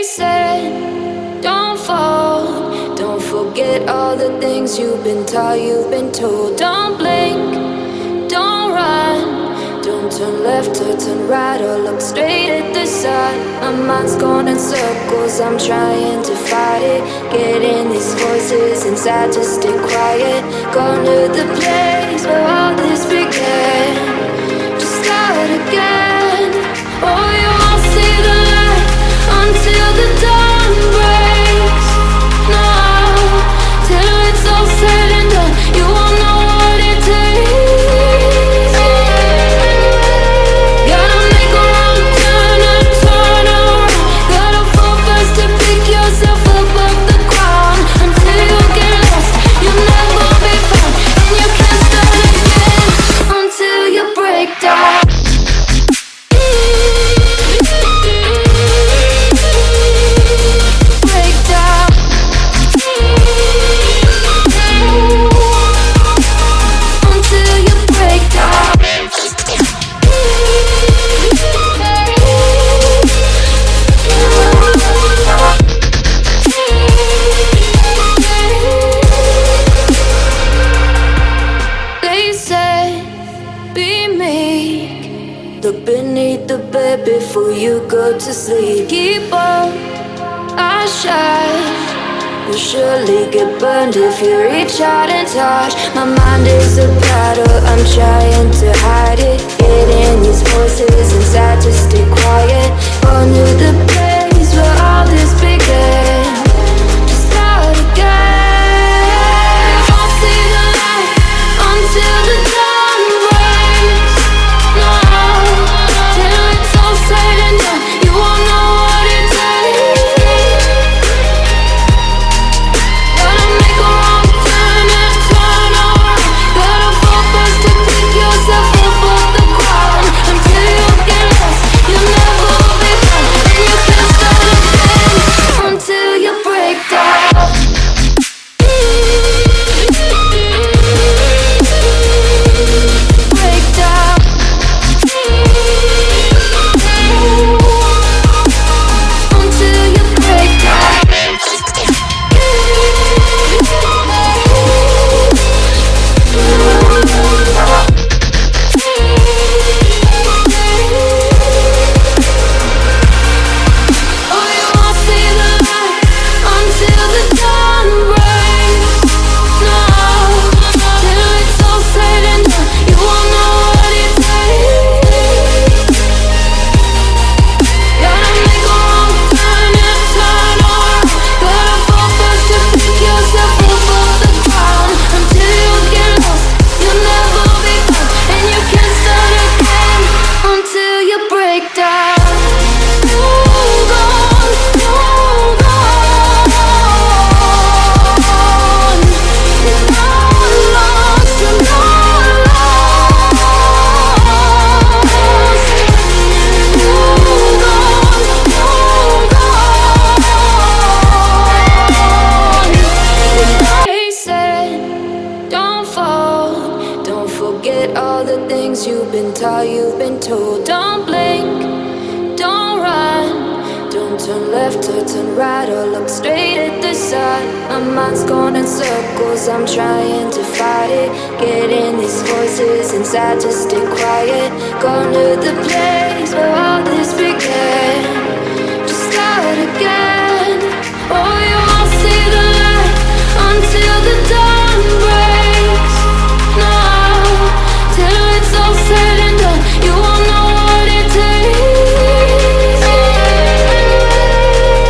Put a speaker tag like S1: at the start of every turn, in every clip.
S1: said, don't fall. Don't forget all the things you've been taught, you've been told. Don't blink, don't run. Don't turn left or turn right or look straight at the sun. My mind's going in circles, I'm trying to fight it. Getting these voices inside to stay quiet. Gone to the place where all this began. Just start again. Oh, you won't see the light until the dawn breaks. No, till it's all said and done, you won't know what it takes. Gotta make a wrong turn and turn around. Gotta fall fast to pick yourself up off the ground. Until you get lost, you'll never be found. And you can't start again until you break down. Look beneath the bed before you go to sleep. Keep on, I shine. You'll surely get burned if you reach out and touch. My mind is a battle, I'm trying to hide it. Getting these voices inside to stay quiet. On to the place where all this began. Just start again. You won't see the light until the dawn breaks. No, till it's all said and done, you won't know what it takes. Gotta make a wrong turn and turn around. Gotta fall fast to pick yourself up off the ground. Until you get lost, you'll never be found. And you can't start again until you break down. Break down. Until you break down. Oh, you won't see the light until the dawn breaks. No, till it's all said and done, you won't know what it takes. Gotta make a wrong turn and turn around. Gotta fall fast to pick yourself up off the ground. Until you get lost, you'll never be found. And you can't start again until you break down. Hold on, hold on. You're not lost, you're not lost. Hold on, hold on. They said, don't fall. Don't forget all the things you've been taught, you've been told. Don't blink, don't run. Don't turn left or turn right or look straight at the sun. My mind's going in circles, I'm trying to fight it. Getting these voices inside to stay quiet. Gone to the place where all this began. Just start again. Oh, you won't see the light until the dawn breaks. No, till it's all said and done, you won't know what it takes.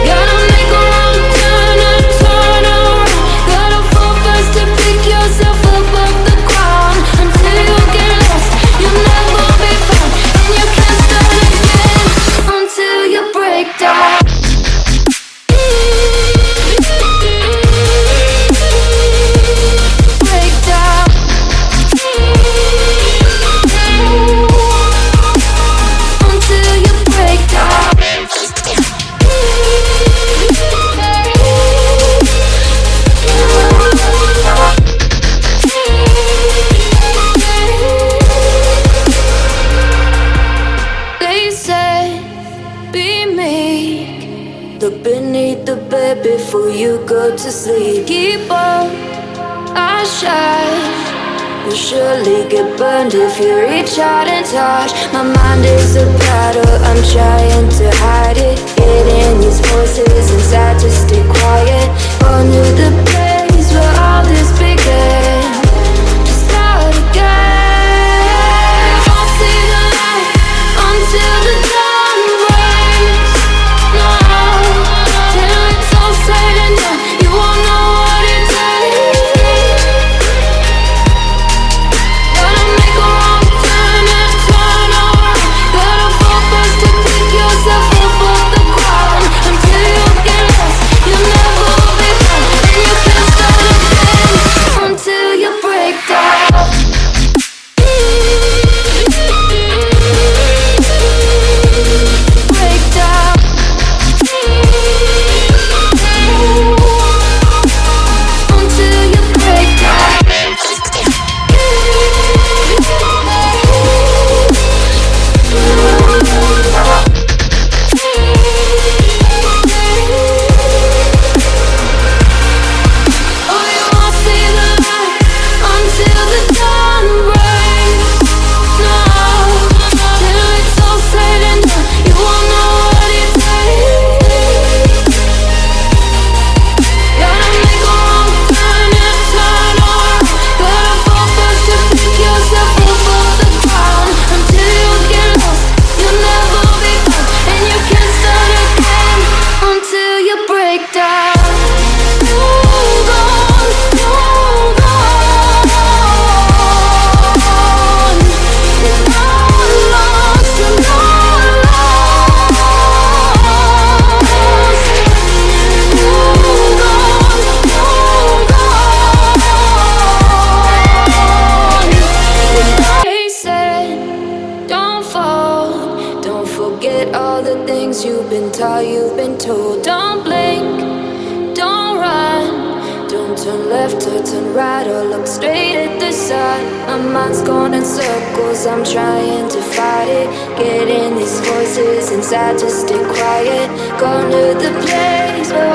S1: Gotta make a wrong turn and turn around. Gotta fall fast to pick yourself up off the ground. Until you get lost, you'll never be found. And you can't start again until you break down. Look beneath the bed before you go to sleep. Keep on, I shine. You'll surely get burned if you reach out and touch. My mind is a battle, I'm trying to hide it. Getting these voices inside to stay quiet. On to the place where all this began. Just start again. I'll see the light until the dawn breaks. No, till it's all said and done, you won't know what it takes. Gotta make a wrong turn and turn around. Gotta fall fast to pick yourself up off the ground. Until you get lost, you'll never be found. And you can't start again until you break down. Break down. Until you break down. Oh, you won't see the light until the dawn breaks. No, till it's all said and done, you won't know what it takes. Gotta make a wrong turn and turn around. Gotta fall fast to pick yourself up off the ground. Until you get lost, you'll never be found. And you can't start again until you break down. Hold on, hold on. You're not lost, you're not lost. Hold on, hold on. They said, don't fall. Don't forget all the things you've been taught, you've been told. Don't blink, don't run. Don't turn left or turn right or look straight at the sun. My mind's going in circles, I'm trying to fight it. Getting these voices inside to stay quiet. Going to the place where